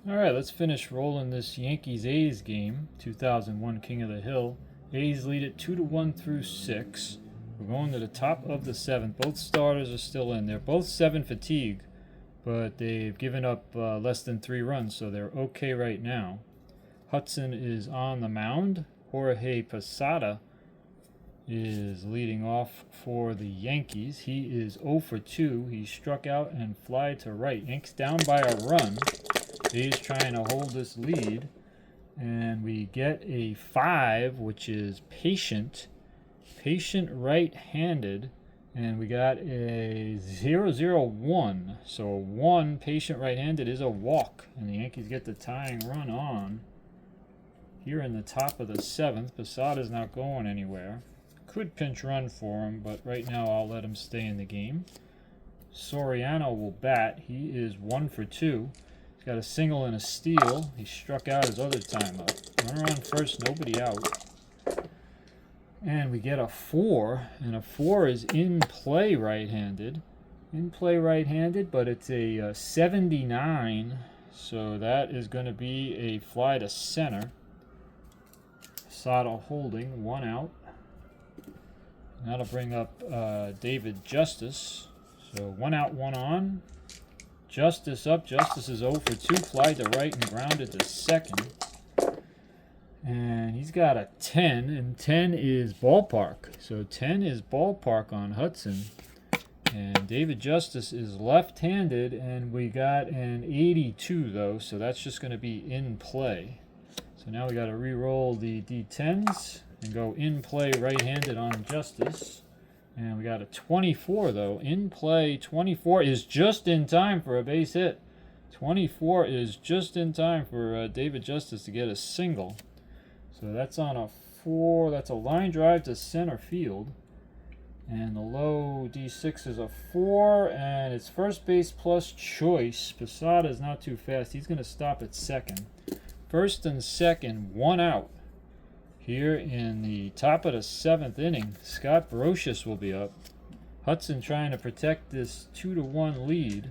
All right, let's finish rolling this Yankees-A's game. 2001 King of the Hill. A's lead it 2-1 through 6. We're going to the top of the 7th. Both starters are still in. They're both 7 fatigue, but they've given up less than 3 runs, so they're okay right now. Hudson is on the mound. Jorge Posada is leading off for the Yankees. He is 0 for 2. He struck out and fly to right. Yanks down by a run. He's trying to hold this lead. And we get a 5, which is patient right-handed. And we got a 0-0-1. So a 1 patient right-handed is a walk. And the Yankees get the tying run on. Here in the top of the 7th, Posada's not going anywhere. Could pinch run for him, but right now I'll let him stay in the game. Soriano will bat. He is 1 for 2. He's got a single and a steal. He struck out his other time up. Runner on first, nobody out. And we get a 4, and a 4 is in play right-handed. In play right-handed, but it's a 79, so that is going to be a fly to center. Posada holding, 1 out. That'll bring up David Justice. So 1 out, 1 on. Justice up. Justice is 0 for 2. Fly to right and grounded to second. And he's got a 10, and 10 is ballpark. So 10 is ballpark on Hudson. And David Justice is left-handed, and we got an 82 though, so that's just going to be in play. So now we got to re-roll the D10s and go in play right-handed on Justice. And we got a 24 though. In play 24 is just in time for a base hit. 24 is just in time for David Justice to get a single. So that's on a 4. That's a line drive to center field. And the low D6 is a 4, and it's first base plus choice. Posada is not too fast. He's going to stop at second. First and second, 1 out. Here in the top of the 7th inning, Scott Brocious will be up. Hudson trying to protect this 2-1 lead.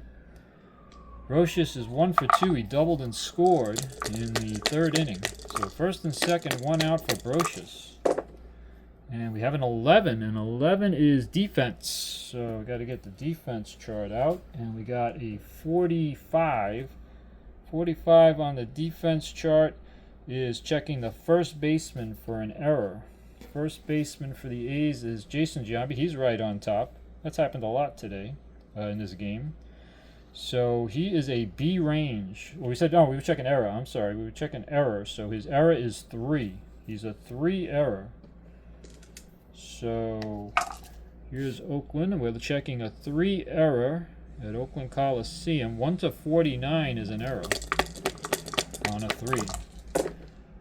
Brocious is 1 for 2. He doubled and scored in the 3rd inning. So first and second, 1 out for Brocious. And we have an 11, and 11 is defense. So we got to get the defense chart out. And we got a 45. 45 on the defense chart is checking the first baseman for an error. First baseman for the A's is Jason Giambi. He's right on top. That's happened a lot today in this game. So he is a B range. Well, we said, no, we were checking error. I'm sorry. We were checking error. So his error is 3. He's a 3 error. So here's Oakland. We're checking a 3 error at Oakland Coliseum. 1 to 49 is an error on a 3.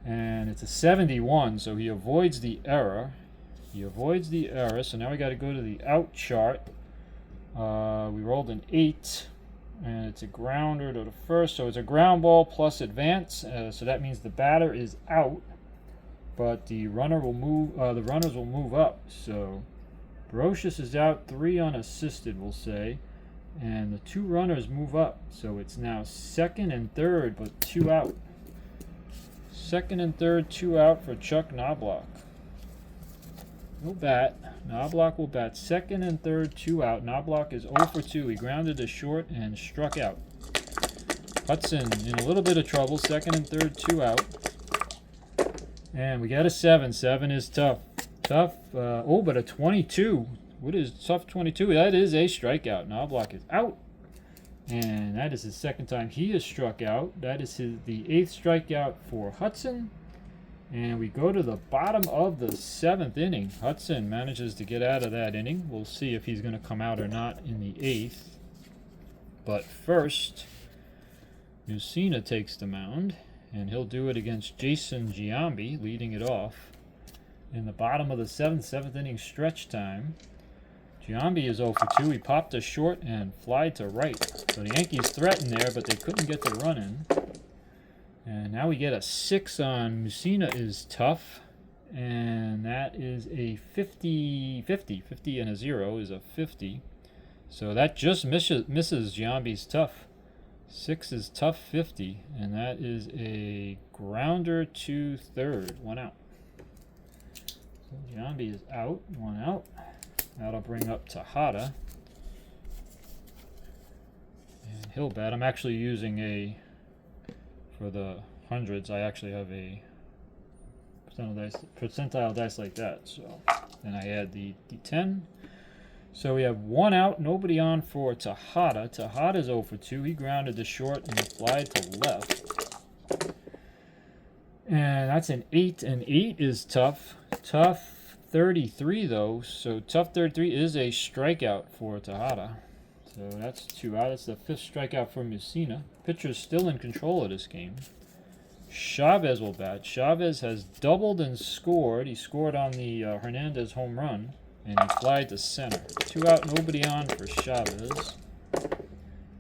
And it's a 71, so he avoids the error. He avoids the error, so now we got to go to the out chart. We rolled an 8, and it's a grounder to the first, so it's a ground ball plus advance. So that means the batter is out, but the runner will move. The runners will move up. So Brocious is out, 3 unassisted, we'll say, and the 2 runners move up. So it's now second and third, but 2 out. Second and third, 2 out for Chuck Knobloch. He'll bat. Knobloch will bat second and third, 2 out. Knobloch is 0 for 2. He grounded to short and struck out. Hudson in a little bit of trouble. Second and third, 2 out. And we got a 7. 7 is tough. Tough. But a 22. What is tough 22? That is a strikeout. Knobloch is out. And that is his second time he has struck out. That is the 8th strikeout for Hudson. And we go to the bottom of the 7th inning. Hudson manages to get out of that inning. We'll see if he's going to come out or not in the 8th. But first, Mussina takes the mound. And he'll do it against Jason Giambi, leading it off. In the bottom of the 7th inning stretch time. Giambi is 0 for 2. He popped a short and fly to right. So the Yankees threatened there, but they couldn't get the run in. And now we get a 6 on Mussina is tough. And that is a 50. 50 and a 0 is a 50. So that just misses Giambi's tough. 6 is tough 50, and that is a grounder to third. 1 out. So Giambi is out. 1 out. That'll bring up Tejada. And he'll bet. I'm actually using a, for the hundreds, I actually have a percentile dice like that. So then I add the D10. So we have 1 out, nobody on for Tejada. Tejada's 0 for 2. He grounded to short and applied to left. And that's an 8. An 8 is tough. Tough 33 though. So tough 33 is a strikeout for Tejada. So that's 2 out. That's the 5th strikeout for Mussina. Pitcher's still in control of this game. Chavez will bat. Chavez has doubled and scored. He scored on the Hernandez home run. And he flied to center. 2 out, nobody on for Chavez.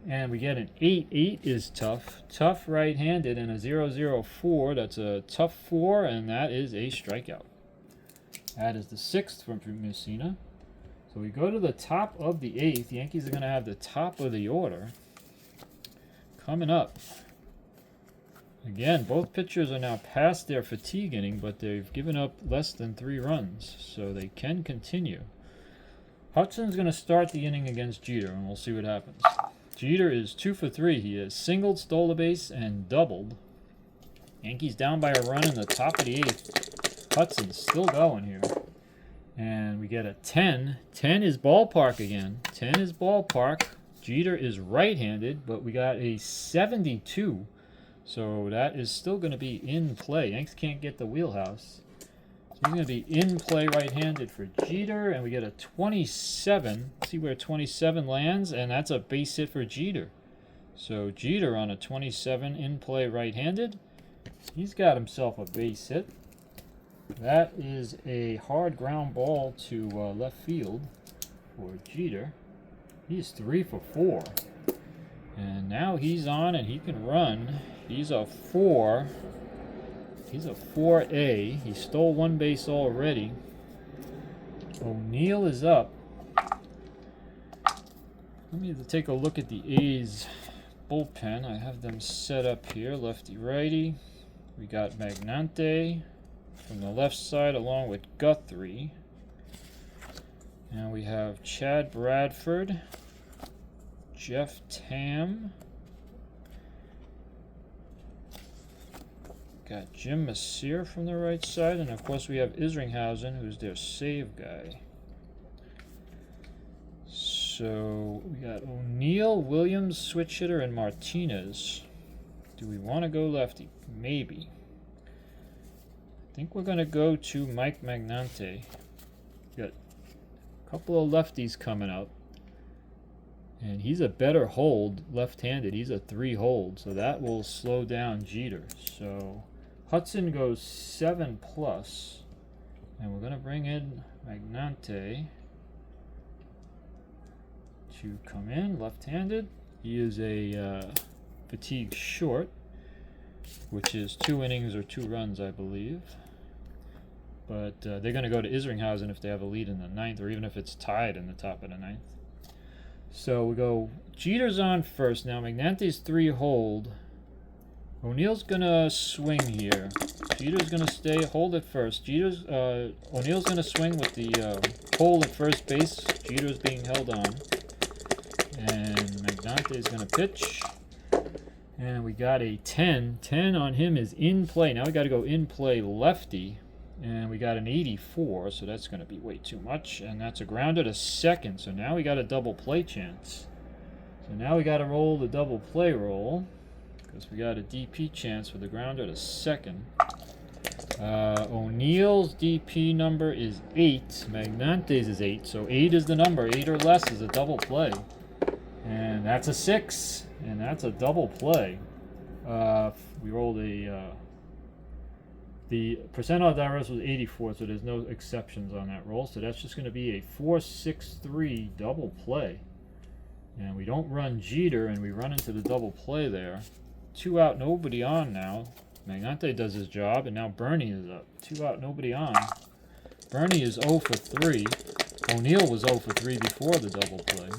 And we get an 8. 8 is tough. Tough right-handed and a 0-0-4. That's a tough 4, and that is a strikeout. That is the 6th from Mussina. So we go to the top of the 8th. The Yankees are going to have the top of the order. Coming up. Again, both pitchers are now past their fatigue inning, but they've given up less than 3 runs, so they can continue. Hudson's going to start the inning against Jeter, and we'll see what happens. Jeter is 2 for 3. He has singled, stole a base, and doubled. Yankees down by a run in the top of the 8th. Hudson's still going here. And we get a 10. 10 is ballpark again. 10 is ballpark. Jeter is right-handed, but we got a 72. So that is still going to be in play. Yanks can't get the wheelhouse. So he's going to be in play right-handed for Jeter. And we get a 27. See where 27 lands? And that's a base hit for Jeter. So Jeter on a 27 in play right-handed. He's got himself a base hit. That is a hard ground ball to left field for Jeter. He's 3 for 4. And now he's on and he can run. He's a 4. He's a 4A. He stole 1 base already. O'Neill is up. Let me take a look at the A's bullpen. I have them set up here, lefty righty. We got Magnante from the left side along with Guthrie. And we have Chad Bradford, Jeff Tam. Got Jim Messier from the right side, and of course we have Isringhausen, who's their save guy. So we got O'Neill, Williams, switch hitter, and Martinez. Do we want to go lefty? Maybe. I think we're going to go to Mike Magnante. Got a couple of lefties coming up. And he's a better hold left-handed. He's a 3 hold, so that will slow down Jeter. So Hudson goes 7+. And we're going to bring in Magnante to come in left-handed. He is a fatigue short, which is 2 innings or 2 runs, I believe. But they're going to go to Isringhausen if they have a lead in the 9th, or even if it's tied in the top of the 9th. So we go, Jeter's on first now. Magnante's 3 hold. O'Neill's going to swing here. Jeter's going to stay, hold at first. O'Neill's going to swing with the hold at first base. Jeter's being held on. And Magnate's going to pitch. And we got a 10. 10 on him is in play. Now we got to go in play lefty. And we got an 84, so that's going to be way too much. And that's a grounder to second. So now we got a double play chance. So now we got to roll the double play roll, because we got a DP chance for the grounder to second. O'Neill's DP number is 8. Magnante's is 8. So 8 is the number. 8 or less is a double play. And that's a 6. And that's a double play. We rolled a... the percentile DRS was 84, so there's no exceptions on that roll. So that's just going to be a 4-6-3 double play. And we don't run Jeter, and we run into the double play there. 2 out, nobody on now. Magnante does his job, and now Bernie is up. 2 out, nobody on. Bernie is 0 for 3. O'Neill was 0 for 3 before the double play.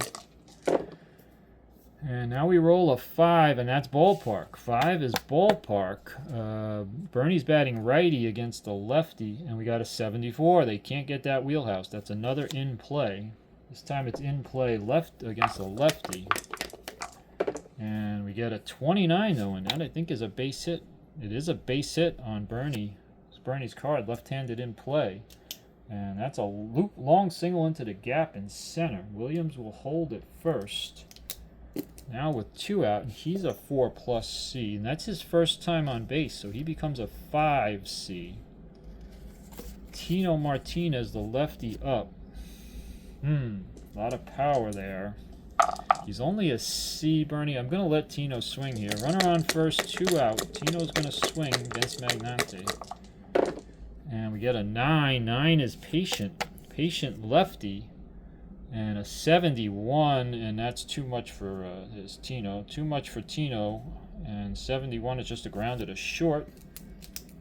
And now we roll a 5, and that's ballpark. 5 is ballpark. Bernie's batting righty against the lefty, and we got a 74. They can't get that wheelhouse. That's another in play. This time it's in play left against the lefty. And we get a 29, though, and that I think is a base hit. It is a base hit on Bernie. It's Bernie's card, left-handed in play. And that's a long single into the gap in center. Williams will hold it first. Now with 2 out, he's a 4+ C, and that's his first time on base, so he becomes a 5C. Tino Martinez, the lefty, up. A lot of power there. He's only a C, Bernie. I'm going to let Tino swing here. Runner on first, 2 out. Tino's going to swing against Magnante. And we get a 9. 9 is patient. Patient lefty. And a 71, and that's too much for his Tino. Too much for Tino. And 71 is just a grounded, a short.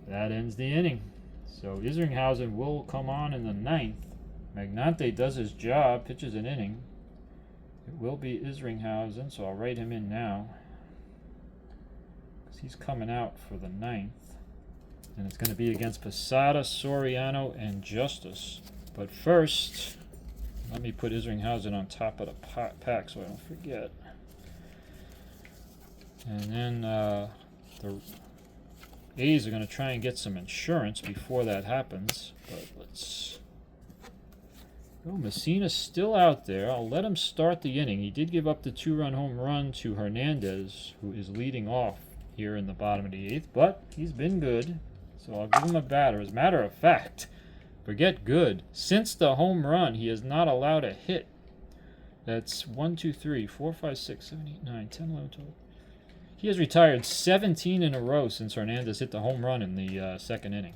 That ends the inning. So Isringhausen will come on in the 9th. Magnante does his job, pitches an inning. It will be Isringhausen, so I'll write him in now. Because he's coming out for the 9th. And it's going to be against Posada, Soriano, and Justice. But first, let me put Isringhausen on top of the pack so I don't forget. And then the A's are going to try and get some insurance before that happens. But let's... Oh, Messina's still out there. I'll let him start the inning. He did give up the 2-run home run to Hernandez, who is leading off here in the bottom of the 8th. But he's been good, so I'll give him a batter. As a matter of fact, forget good. Since the home run, he has not allowed a hit. That's 1, 2, 3, 4, 5, 6, 7, 8, 9, 10, 11, 12. He has retired 17 in a row since Hernandez hit the home run in the second inning.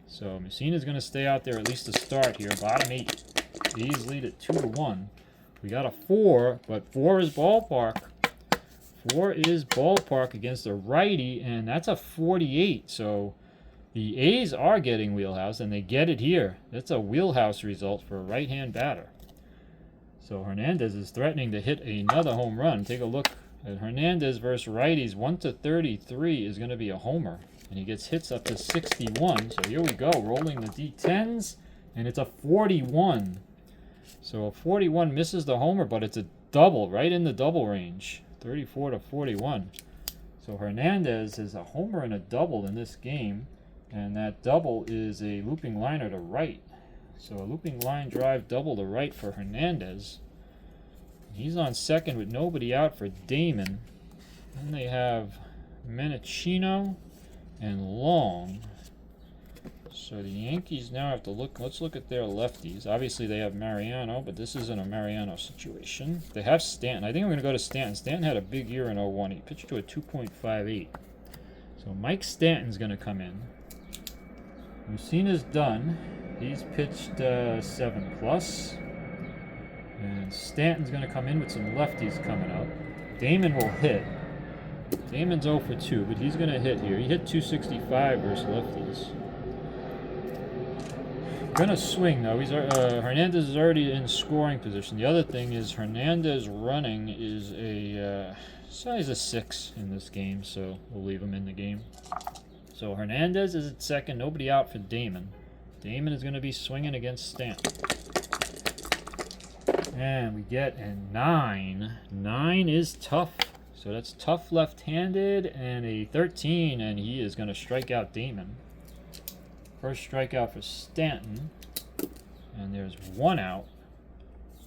So Messina's going to stay out there at least to start here. Bottom 8. A's lead at 2-1. We got a 4, but 4 is ballpark. 4 is ballpark against a righty, and that's a 48. So the A's are getting wheelhouse, and they get it here. That's a wheelhouse result for a right-hand batter. So Hernandez is threatening to hit another home run. Take a look at Hernandez versus righties. 1-33 is going to be a homer, and he gets hits up to 61. So here we go, rolling the D10s, and it's a 41. So a 41 misses the homer, but it's a double, right in the double range. 34-41. So Hernandez is a homer and a double in this game. And that double is a looping liner to right. So a looping line drive double to right for Hernandez. He's on second with nobody out for Damon. Then they have Menachino and Long. So the Yankees now have to look. Let's look at their lefties. Obviously they have Mariano, but this isn't a Mariano situation. They have Stanton. I think I'm going to go to Stanton. Stanton had a big year in 01. He pitched to a 2.58. So Mike Stanton's going to come in. Mussina's done. He's pitched 7+. And Stanton's going to come in with some lefties coming up. Damon will hit. Damon's 0 for 2, but he's going to hit here. He hit 265 versus lefties. Gonna swing though. Hernandez is already in scoring position. The other thing is Hernandez running is a size of 6 in this game, so we'll leave him in the game. So Hernandez is at second. Nobody out for Damon. Damon is going to be swinging against Stanton. And we get a 9. 9 is tough. So that's tough left-handed, and a 13, and he is going to strike out Damon. First strikeout for Stanton. And there's 1 out.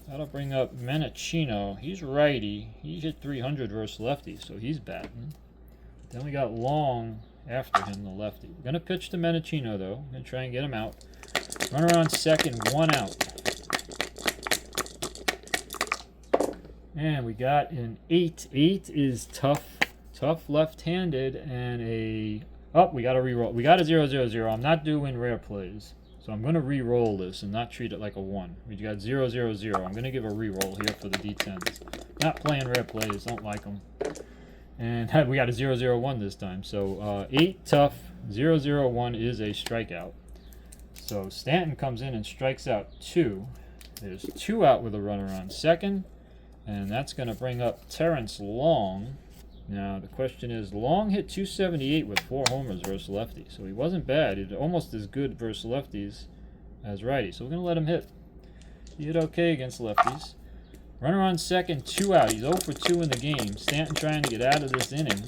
That'll bring up Menachino. He's righty. He hit 300 versus lefty, so he's batting. Then we got Long after him, the lefty. We're going to pitch to Menachino, though. We're going to try and get him out. Runner on second, 1 out. And we got an 8. 8 is tough. Tough left-handed, and a... Oh, we got a reroll. We got a 0-0-0. I'm not doing rare plays. So I'm going to re-roll this and not treat it like a 1. We got 0-0-0. I'm going to give a re-roll here for the D10s. Not playing rare plays. Don't like them. And we got a 0-0-1 this time. So 8 tough. 0-0-1 is a strikeout. So Stanton comes in and strikes out 2. There's 2 out with a runner on second. And that's going to bring up Terrence Long. Now, the question is, Long hit 278 with 4 homers versus lefty. So he wasn't bad. He did almost as good versus lefties as righties. So we're going to let him hit. He hit okay against lefties. Runner on second, 2 out. He's 0 for 2 in the game. Stanton trying to get out of this inning.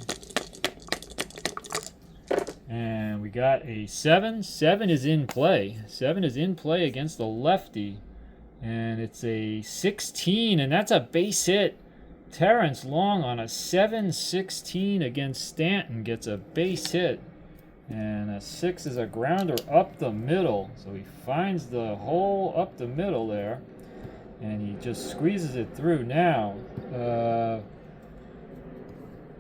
And we got a 7. 7 is in play. 7 is in play against the lefty. And it's a 16, and that's a base hit. Terrence Long on a 7-16 against Stanton gets a base hit. And a 6 is a grounder up the middle. So he finds the hole up the middle there. And he just squeezes it through. Now,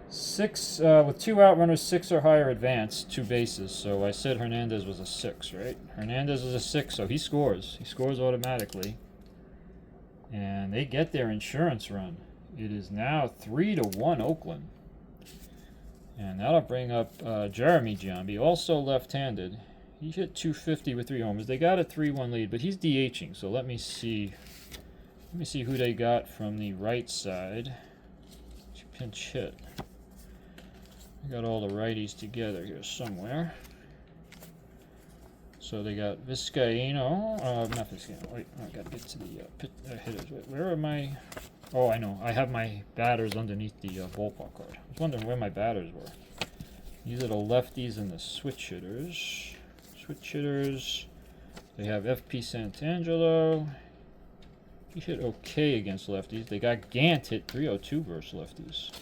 6 with 2 out runners, 6 or higher advance, 2 bases. So I said Hernandez was a 6, right? Hernandez was a 6, so he scores. He scores automatically. And they get their insurance run. It is now 3-1 Oakland. And that'll bring up Jeremy Giambi, also left-handed. He hit 250 with 3 homers. They got a 3-1 lead, but he's DHing. So let me see. Let me see who they got from the right side to pinch hit. I got all the righties together here somewhere. So they got Vizcaino, not Vizcaino. Wait, I gotta get to the hitters. Wait, where are my? Oh, I know. I have my batters underneath the ballpark card. I was wondering where my batters were. These are the lefties and the switch hitters. Switch hitters. They have FP Santangelo. He hit okay against lefties. They got Gant hit 302 versus lefties.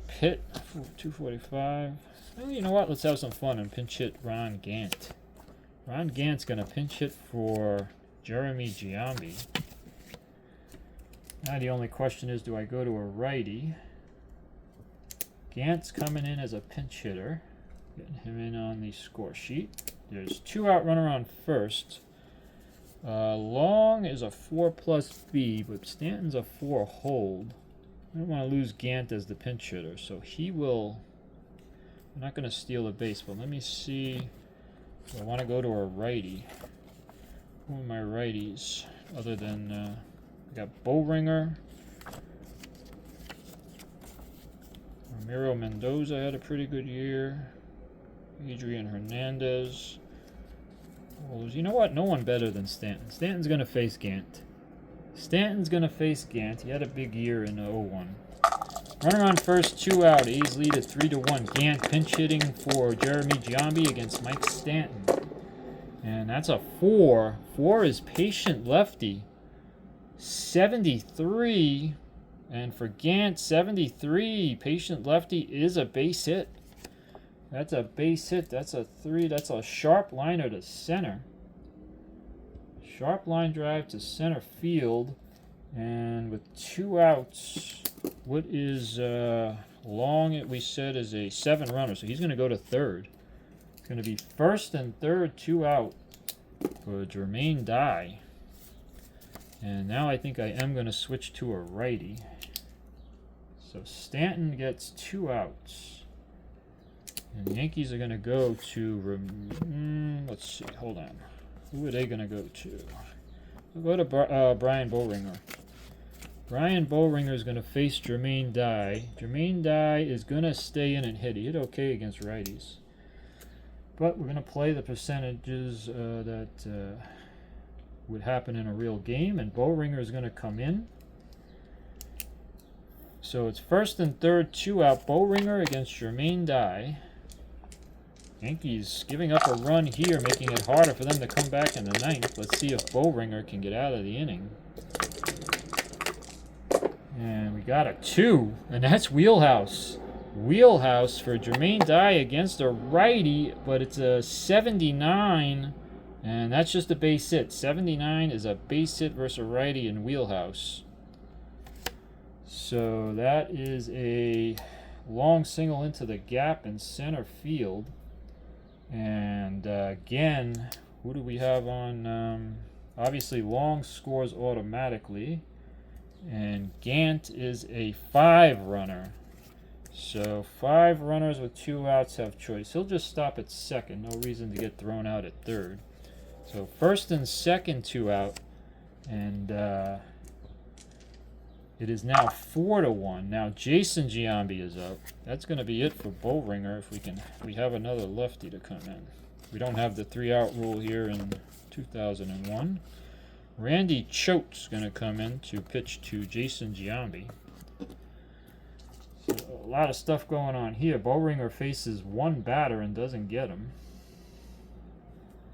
Pitt 245. Well, you know what? Let's have some fun and pinch hit Ron Gant. Ron Gant's going to pinch hit for Jeremy Giambi. Now the only question is, do I go to a righty? Gant's coming in as a pinch hitter. Getting him in on the score sheet. There's 2 out runner on first. Long is a 4+ B, but Stanton's a 4 hold. I don't want to lose Gant as the pinch hitter, so he will... I'm not going to steal a base, but let me see if I want to go to a righty. Who are my righties? Other than, I got Bowringer. Ramiro Mendoza had a pretty good year. Adrian Hernandez. Well, you know what? No one better than Stanton. Stanton's going to face Gant. Stanton's going to face Gant. He had a big year in 01. Runner on first, 2 out. A's lead at 3-1. Gant pinch hitting for Jeremy Giambi against Mike Stanton. And that's a 4. 4 is patient lefty. 73. And for Gant, 73. Patient lefty is a base hit. That's a base hit. That's a 3. That's a sharp liner to center. Sharp line drive to center field. And with 2 outs, what is Long, we said, is a 7 runner. So he's going to go to third. It's going to be first and third, 2 out for Jermaine Dye. And now I think I am going to switch to a righty. So Stanton gets 2 outs. And the Yankees are going to go to, let's see, hold on. Who are they going to go to? We'll go to Brian Bowringer. Brian Bowringer is going to face Jermaine Dye. Jermaine Dye is going to stay in and hit. He hit okay against righties. But we're going to play the percentages that would happen in a real game. And Bowringer is going to come in. So it's first and third, 2 out. Bowringer against Jermaine Dye. Yankees giving up a run here, making it harder for them to come back in the 9th. Let's see if Bowringer can get out of the inning. And we got a 2, and that's wheelhouse. Wheelhouse for Jermaine Dye against a righty, but it's a 79, and that's just a base hit. 79 is a base hit versus a righty in wheelhouse. So that is a long single into the gap in center field. And again, who do we have on? Obviously, Long scores automatically. And Gant is a 5 runner. So 5 runners with 2 outs have choice. He'll just stop at second. No reason to get thrown out at third. So first and second, 2 out. And It is now 4-1. Now Jason Giambi is up. That's going to be it for Bowringer if we have another lefty to come in. We don't have the 3-out rule here in 2001. Randy Choate's going to come in to pitch to Jason Giambi. So a lot of stuff going on here. Bowringer faces one batter and doesn't get him.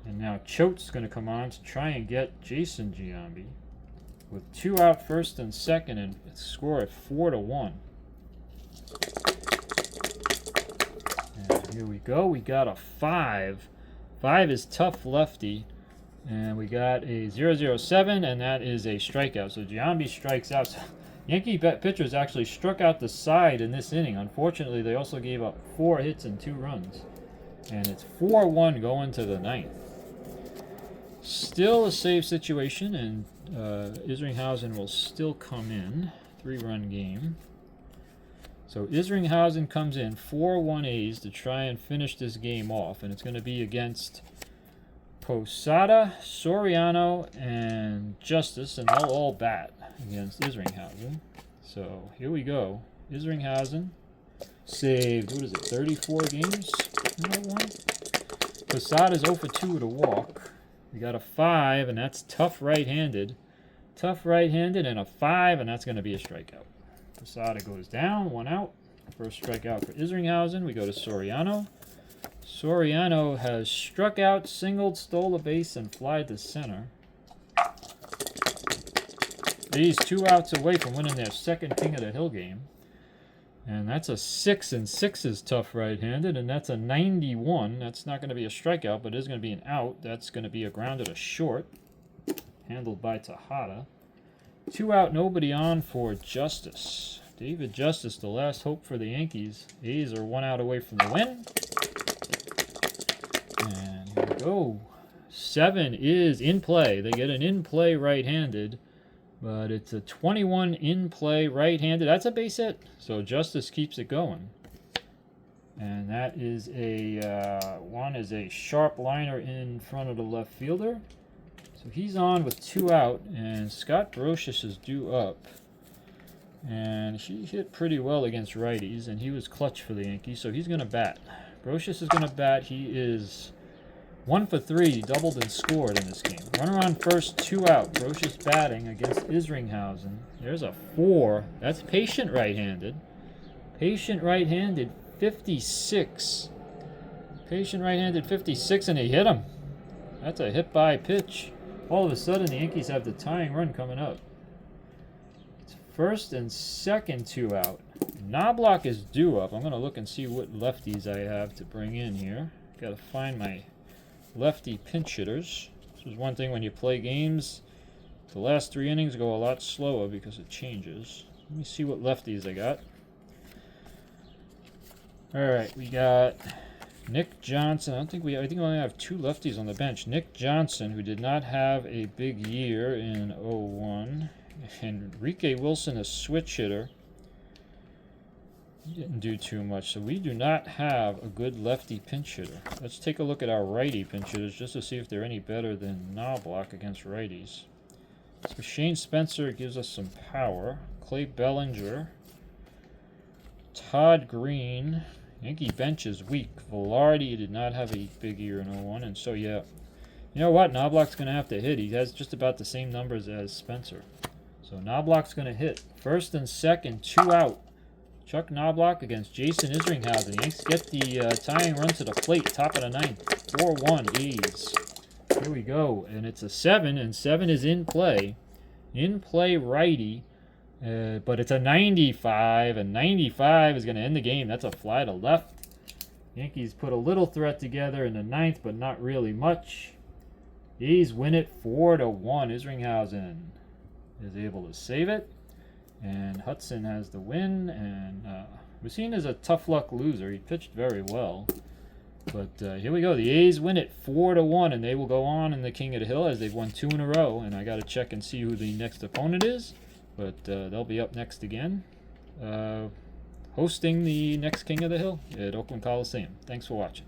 And now Choate's going to come on to try and get Jason Giambi. With 2 out, first and second, and score at 4-1. And here we go. We got a 5. 5 is tough lefty. And we got a 0-0-7, and that is a strikeout. So Giambi strikes out. So Yankee pitchers actually struck out the side in this inning. Unfortunately, they also gave up 4 hits and 2 runs. And it's 4-1 going to the 9th. Still a save situation, and Isringhausen will still come in. 3-run game. So Isringhausen comes in 4-1 A's to try and finish this game off, and it's going to be against Posada, Soriano, and Justice, and they'll all bat against Isringhausen. So here we go. Isringhausen saved, 34 games in that one? Posada's 0 for 2 with a walk. We got a 5, and that's tough right-handed. Tough right-handed and a 5, and that's going to be a strikeout. Posada goes down, 1 out. First strikeout for Isringhausen. We go to Soriano. Soriano has struck out, singled, stole a base, and flied to center. These 2 outs away from winning their second King of the Hill game. And that's a 6, and 6 is tough right-handed, and that's a 91. That's not going to be a strikeout, but it is going to be an out. That's going to be a grounded to short, handled by Tejada. 2 out, nobody on for Justice. David Justice, the last hope for the Yankees. A's are 1 out away from the win. And here we go. 7 is in play. They get an in-play right-handed. But it's a 21 in-play right-handed. That's a base hit. So Justice keeps it going. And that is a one is a sharp liner in front of the left fielder. So he's on with 2 out, and Scott Brocious is due up. And he hit pretty well against righties, and he was clutch for the Yankees, so he's going to bat. Brocious is going to bat. He is 1 for 3, doubled and scored in this game. Runner on first, 2 out. Brocious batting against Isringhausen. There's a 4. That's patient right-handed. Patient right-handed, 56. Patient right-handed, 56, and he hit him. That's a hit-by pitch. All of a sudden, the Yankees have the tying run coming up. It's first and second, 2 out. Knobloch is due up. I'm going to look and see what lefties I have to bring in here. Got to find my lefty pinch hitters. This is one thing when you play games. The last 3 innings go a lot slower because it changes. Let me see what lefties I got. Alright, we got Nick Johnson. I think we only have 2 lefties on the bench. Nick Johnson, who did not have a big year in 01. And Enrique Wilson, a switch hitter. He didn't do too much, so we do not have a good lefty pinch hitter. Let's take a look at our righty pinch hitters just to see if they're any better than Knobloch against righties. So Shane Spencer gives us some power. Clay Bellinger. Todd Green. Yankee bench is weak. Velarde did not have a big year in 01, and so yeah. You know what? Knobloch's going to have to hit. He has just about the same numbers as Spencer. So Knobloch's going to hit. First and second, 2 out. Chuck Knobloch against Jason Isringhausen. The Yanks get the tying run to the plate, top of the 9th. 4-1 A's. Here we go. And it's a 7, and 7 is in play. In play righty. But it's a 95, and 95 is going to end the game. That's a fly to left. Yankees put a little threat together in the 9th, but not really much. A's win it 4-1. Isringhausen is able to save it. And Hudson has the win, and Mussina is a tough luck loser. He pitched very well. But here we go. The A's win it 4-1, and they will go on in the King of the Hill as they've won 2 in a row. And I got to check and see who the next opponent is. But they'll be up next again, hosting the next King of the Hill at Oakland Coliseum. Thanks for watching.